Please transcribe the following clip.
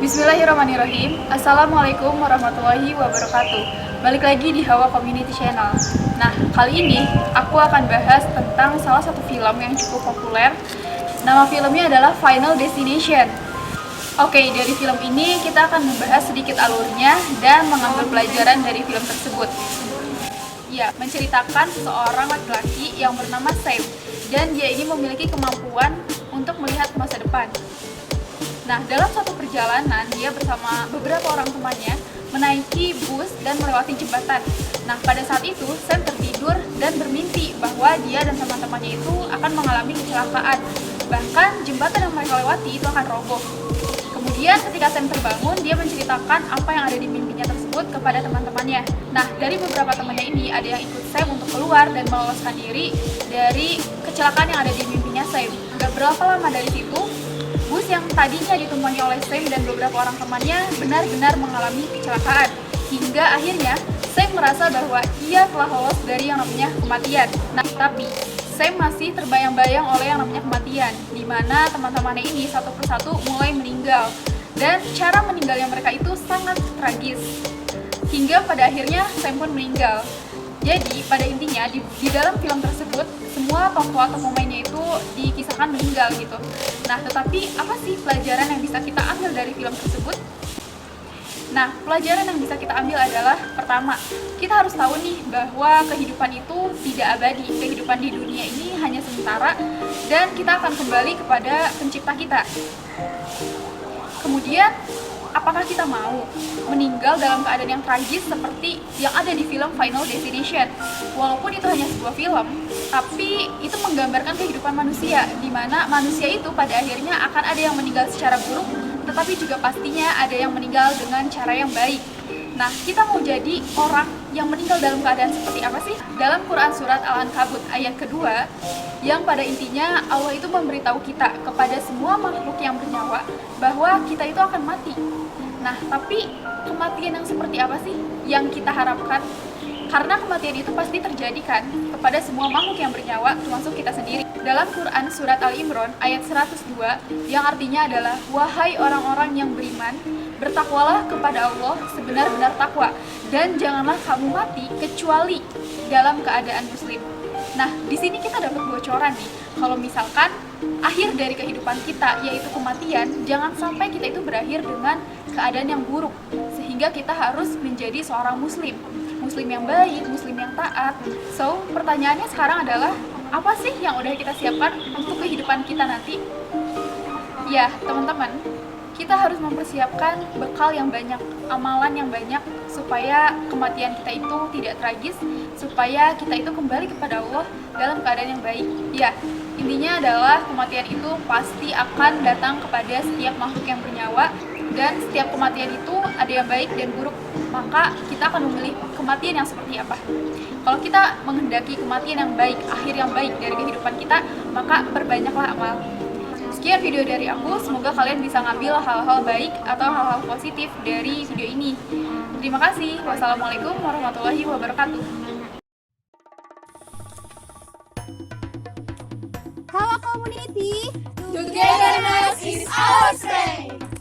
Bismillahirrahmanirrahim. Assalamualaikum warahmatullahi wabarakatuh. Balik lagi di Hawa Community Channel. Nah, kali ini aku akan bahas tentang salah satu film yang cukup populer. Nama filmnya adalah Final Destination. Oke, dari film ini kita akan membahas sedikit alurnya dan mengambil pelajaran dari film tersebut. Ya, menceritakan seseorang laki-laki yang bernama Sam, dan dia ini memiliki kemampuan untuk melihat masa depan. Nah, dalam suatu perjalanan, dia bersama beberapa orang temannya menaiki bus dan melewati jembatan. Nah, pada saat itu, Sam tertidur dan bermimpi bahwa dia dan teman-temannya itu akan mengalami kecelakaan. Bahkan, jembatan yang mereka lewati itu akan roboh. Kemudian, ketika Sam terbangun, dia menceritakan apa yang ada di mimpinya tersebut kepada teman-temannya. Nah, dari beberapa temannya ini, ada yang ikut Sam untuk keluar dan meloloskan diri dari kecelakaan yang ada di mimpinya Sam. Gak berapa lama dari situ, bus yang tadinya ditumpangi oleh Sam dan beberapa orang temannya benar-benar mengalami kecelakaan. Hingga akhirnya Sam merasa bahwa ia telah lolos dari yang namanya kematian. Nah, tapi Sam masih terbayang-bayang oleh yang namanya kematian, di mana teman-temannya ini satu persatu mulai meninggal. Dan cara meninggalnya mereka itu sangat tragis. Hingga pada akhirnya Sam pun meninggal. Jadi, pada intinya, di dalam film tersebut, semua tokoh atau pemainnya itu dikisahkan meninggal gitu. Nah, tetapi apa sih pelajaran yang bisa kita ambil dari film tersebut? Nah, pelajaran yang bisa kita ambil adalah, pertama, kita harus tahu nih bahwa kehidupan itu tidak abadi. Kehidupan di dunia ini hanya sementara, dan kita akan kembali kepada pencipta kita. Kemudian, apakah kita mau meninggal dalam keadaan yang tragis seperti yang ada di film Final Destination? Walaupun itu hanya sebuah film, tapi itu menggambarkan kehidupan manusia, di mana manusia itu pada akhirnya akan ada yang meninggal secara buruk, tetapi juga pastinya ada yang meninggal dengan cara yang baik. Nah, kita mau jadi orang yang meninggal dalam keadaan seperti apa sih? Dalam Quran Surat Al-Ankabut ayat kedua, yang pada intinya Allah itu memberitahu kita kepada semua makhluk yang bernyawa bahwa kita itu akan mati. Nah, tapi kematian yang seperti apa sih yang kita harapkan? Karena kematian itu pasti terjadi kan kepada semua makhluk yang bernyawa, termasuk kita sendiri. Dalam Quran Surat Al-Imran ayat 102, yang artinya adalah, wahai orang-orang yang beriman, bertakwalah kepada Allah sebenar-benar takwa, dan janganlah kamu mati kecuali dalam keadaan muslim. Nah, di sini kita dapat bocoran nih, kalau misalkan akhir dari kehidupan kita yaitu kematian, jangan sampai kita itu berakhir dengan keadaan yang buruk, sehingga kita harus menjadi seorang muslim yang baik, muslim yang taat. So, pertanyaannya sekarang adalah, apa sih yang udah kita siapkan untuk kehidupan kita nanti? Ya, teman-teman, kita harus mempersiapkan bekal yang banyak, amalan yang banyak, supaya kematian kita itu tidak tragis, supaya kita itu kembali kepada Allah dalam keadaan yang baik. Ya, intinya adalah kematian itu pasti akan datang kepada setiap makhluk yang bernyawa, dan setiap kematian itu ada yang baik dan buruk. Maka kita akan memilih kematian yang seperti apa. Kalau kita menghendaki kematian yang baik, akhir yang baik dari kehidupan kita, maka perbanyaklah amal. Sekian video dari aku, semoga kalian bisa ngambil hal-hal baik atau hal-hal positif dari video ini. Terima kasih. Wassalamualaikum warahmatullahi wabarakatuh. Hawa Community, Togetherness is our strength.